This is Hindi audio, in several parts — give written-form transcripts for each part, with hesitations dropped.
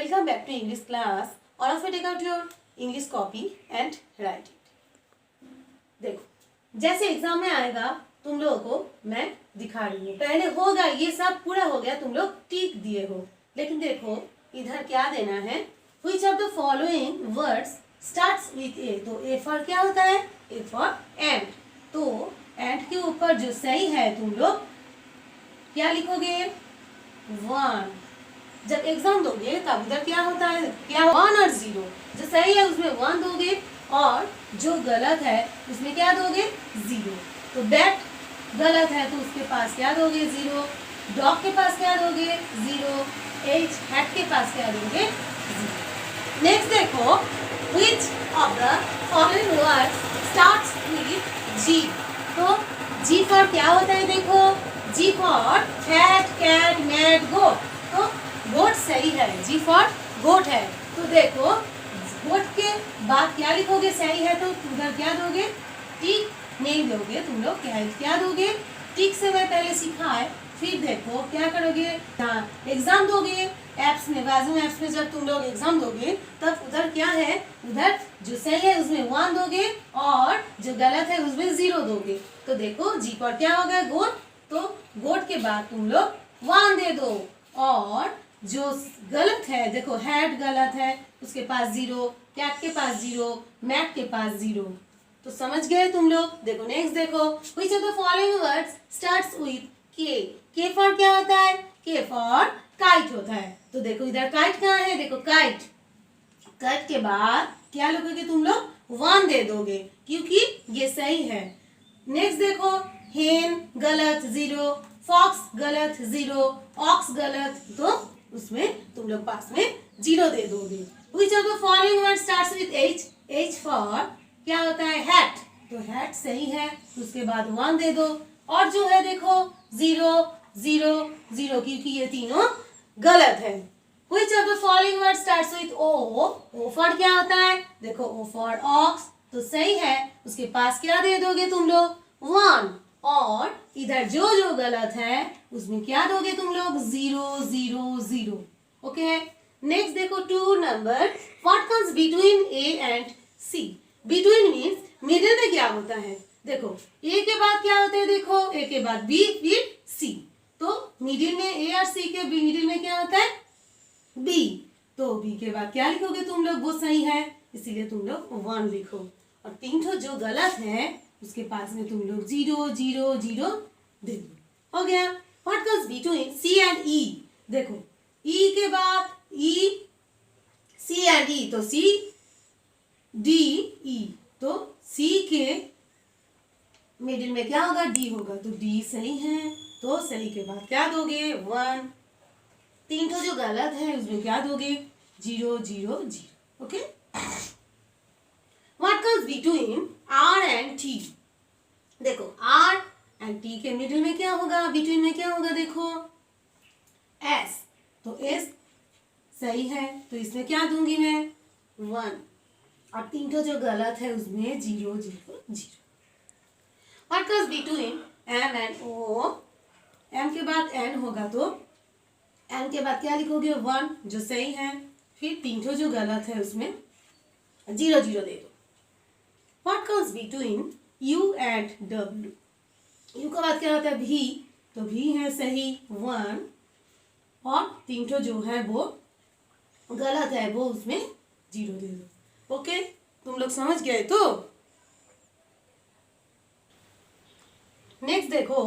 Welcome back to English class. All of you take out your English copy and write it. देखो जैसे एग्जाम में आएगा तुम लोगों को मैं दिखा रही हूँ. पहले होगा ये सब पूरा हो गया, तुम लोग टिक दिए हो. लेकिन देखो इधर क्या देना है. Which of the following words starts with A? तो A for क्या होता है? A for ant. तो ant के ऊपर जो सही है तुम लोग क्या लिखोगे? 1. जब एग्जाम दोगे तब उधर क्या होता है, क्या 1 और 0. जो सही है उसमें 1 दोगे और जो गलत है उसमें क्या दोगे? 0. तो बैट गलत है तो उसके पास क्या दोगे? 0. डॉग के पास क्या दोगे? 0. एच हैट के पास क्या दोगे? 0. नेक्स्ट देखो, which of the following words starts with G? तो G फॉर क्या होता है? देखो G for cat, cat, mat, goat. तो गोट सही है. जी फॉर गोट है. तो देखो गोट के बाद क्या लिखोगे? सही है तो उधर क्या दोगे? टिक नहीं दोगे तुम लोग. क्या दोगे? टिक से मैं पहले सिखा है. फिर देखो क्या करोगे. हाँ, एग्जाम दोगे एप्स में, बाजू एप्स में जब तुम लोग एग्जाम दोगे तब उधर क्या है, उधर जो सही है उसमें 1 दोगे और जो गलत है उसमें 0 दोगे. तो देखो जी पर क्या होगा? गोट. तो गोट के बाद तुम लोग 1 दे दो और जो गलत है देखो हैड गलत है उसके पास 0, कैट के पास 0, मैट के पास 0. तो समझ गए तुम लोग. देखो नेक्स्ट देखो, which of the following words starts with K? K for क्या होता है? K फॉर काइट होता है. तो देखो इधर काइट कहाँ है? देखो काइट. काइट के बाद क्या लिखोगे तुम लोग? 1 दे दोगे क्योंकि ये सही है. नेक्स्ट देखो, हेन गलत 0, फॉक्स गलत 0, ऑक्स गलत, तो उसमें तुम लोग पास में 0 दे दोगे. Which of the following words starts with H? H for क्या होता है? हैट. तो हैट सही है तो उसके बाद 1 दे दो और जो है देखो 0, 0, 0 क्योंकि ये तीनों गलत है. Which of the following words starts with O? O for क्या होता है? देखो O for ox तो सही है. उसके पास क्या दे दोगे तुम लोग? 1 और इधर जो जो गलत है उसमें क्या दोगे तुम लोग? 0, 0, 0. ओके. नेक्स्ट देखो 2 नंबर, what comes between A and C? Between means middle में क्या होता है? देखो ए के बाद क्या होता है? देखो ए के बाद बी फिर सी. तो मिडिल में ए और सी के मिडिल में क्या होता है? बी. तो बी के बाद क्या लिखोगे तुम लोग? वो सही है इसीलिए तुम लोग 1 लिखो और 3 जो गलत है उसके पास में तुम लोग 0, 0, 0 दे दो. हो गया. What comes between C and E? देखो ई के बाद ई, सी एंड ई, तो सी डी ई. तो सी के मिडिल में क्या होगा? डी होगा. तो डी सही है तो सही के बाद क्या दोगे? 1. 3 जो गलत है उसमें क्या दोगे? 0, 0, 0. Okay. What comes between R and T? देखो R and T के मिडिल में क्या होगा? बिटवीन में क्या होगा? देखो S. तो S सही है तो इसमें क्या दूंगी मैं? 1 और 3 जो गलत है उसमें 0, 0, 0. What comes between M and O? M के बाद N होगा तो N के बाद क्या लिखोगे? 1 जो सही है फिर 3 जो गलत है उसमें 0, 0 दे दो. What comes between U and W? U के बाद क्या होता है? V. तो V है सही 1 और 3 जो है वो गलत है वो उसमें 0 दे दो. ओके. तुम लोग समझ गए. तो नेक्स्ट देखो,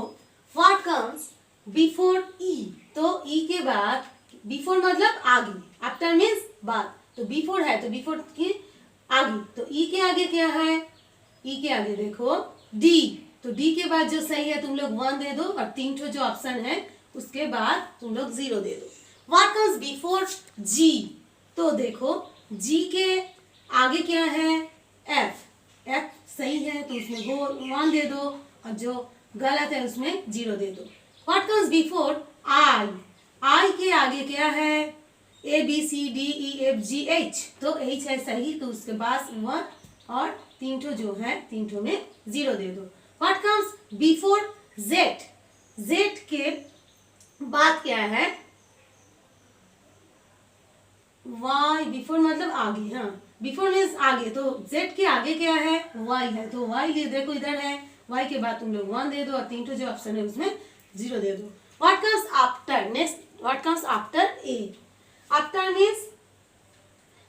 What comes before E? तो E के बाद, before मतलब आगे, आफ्टर मीन्स बाद. तो before है तो before की आगे. तो ई के आगे क्या है? ई के आगे देखो डी. तो डी के बाद जो सही है तुम लोग 1 दे दो और 3 जो ऑप्शन है उसके बाद तुम लोग 0 दे दो. व्हाट कम्स बिफोर जी? तो देखो जी के आगे क्या है? एफ. एफ सही है तो उसमें 1 दे दो और जो गलत है उसमें 0 दे दो. What comes before I? I के आगे क्या है? A B C D E F G H. तो H है सही तो उसके पास 1 और 3 जो है 3 में 0 दे दो. What comes before Z? Z के बाद क्या है? y बिफोर मतलब आगे, हाँ बिफोर मीन्स आगे, तो z के आगे क्या है, y है, तो y ले देखो इधर है, y के बाद तुम लोग 1 दे दो और 3 तो जो ऑप्शन है उसमें 0 दे दो. What comes after, next what comes after a, after means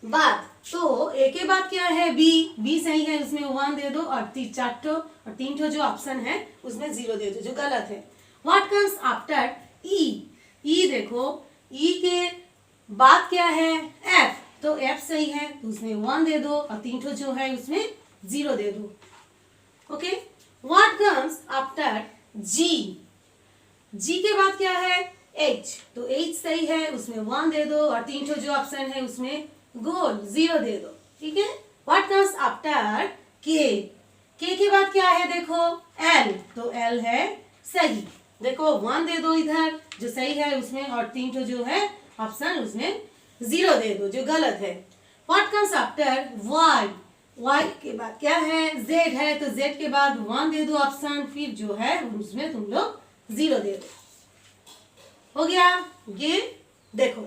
बाद, तो a के बाद क्या है b सही है, उसमें 1 दे दो और 3 ठो जो ऑप्शन है उसमें 0 दे दो जो गलत है. व्हाट कम्स आफ्टर e देखो e के बाद क्या है f, तो f सही है तो उसमें 1 दे दो और 3 ठो जो है उसमें 0 दे दो. Okay. What comes after g के बाद क्या है h, तो h सही है उसमें 1 दे दो और 3 ठो जो ऑप्शन है उसमें गोल 0 दे दो. ठीक है. व्हाट कम्स आफ्टर k के बाद क्या है देखो l, तो l है सही, देखो 1 दे दो इधर जो सही है उसमें और 3 ठो जो है ऑप्शन उसमें 0 दे दो जो गलत है. व्हाट कम्स आफ्टर y के बाद क्या है z है, तो z के बाद 1 दे दो ऑप्शन, फिर जो है उसमें तुम लोग 0 दे दो. हो गया ये. देखो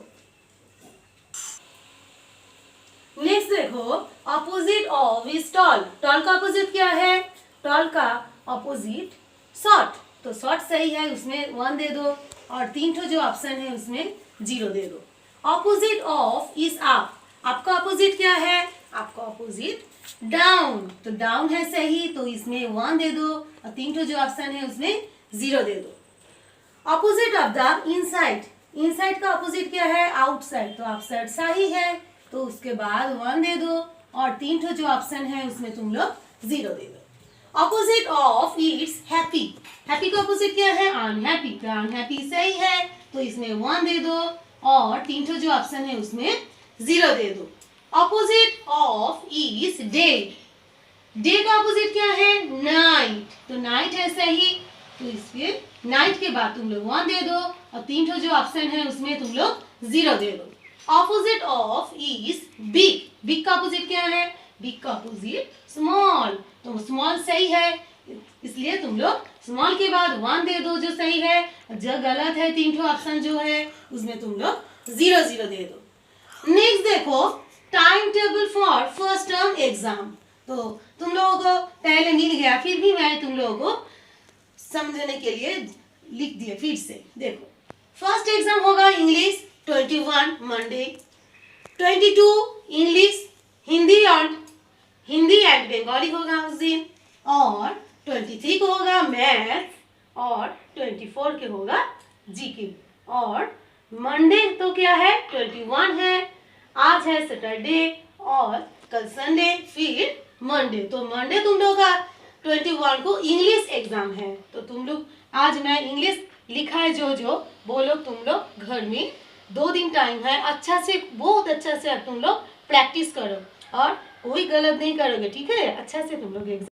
नेक्स्ट देखो opposite of is tall. Tall का ऑपोजिट क्या है, टॉल का ऑपोजिट शॉर्ट, तो शॉर्ट सही है उसमें 1 दे दो और 3 ठो जो ऑप्शन है उसमें 0 दे दो. ऑपोजिट ऑफ इज अप, आपका ऑपोजिट क्या है, आपका ऑपोजिट डाउन, तो डाउन है सही तो इसमें 1 दे दो और 3 ठो जो ऑप्शन है उसमें 0 दे दो. Opposite of the inside, inside का ऑपोजिट क्या है आउटसाइड, तो आउटसाइड सही है तो उसके बाद 1 दे दो और 3 ठो जो ऑप्शन है उसमें तुम लोग 0 दे दो. Opposite of its happy, happy का ऑपोजिट क्या है अनहैप्पी, तो अनहैप्पी सही है तो इसमें 1 दे दो और 3 ठो जो ऑप्शन है उसमें 0 दे दो. Opposite of is day, day का ऑपोजिट क्या है नाइट, तो नाइट है सही तो इसके नाइट के बाद तुम लोग 1 दे दो और 3 ठो जो ऑप्शन है उसमें तुम लोग 0 दे दो. Opposite of is big, big का ऑपोजिट क्या है, बिग का ऑपोजिट स्मॉल, तो स्मॉल सही है इसलिए तुम लोग स्मॉल के बाद 1 दे दो जो सही है, जो गलत है 3 ठो ऑप्शन जो है उसमें तुम लोग 0 दे दो. नेक्स्ट देखो time table for first term exam, तो तुम लोगों को पहले मिल गया फिर भी मैं तुम लोगों को समझने के लिए लिख दिया फिर से. देखो फर्स्ट एग्जाम होगा English 21 Monday, 22 English Hindi and Bengali होगा उस दिन, और 23 को होगा मैथ और 24 के होगा जीके. और मंडे तो क्या है 21 है, आज है सैटरडे और कल संडे फिर मंडे, तो मंडे तुम लोग का 21 को इंग्लिश एग्जाम है, तो तुम लोग आज मैं इंग्लिश लिखा है जो वो लोग तुम लोग घर में 2 दिन टाइम है अच्छा से बहुत अच्छा से तुम लोग प्रैक्टिस करो और कोई गलत नहीं करोगे. ठीक है, अच्छा से तुम लोग एग्जाम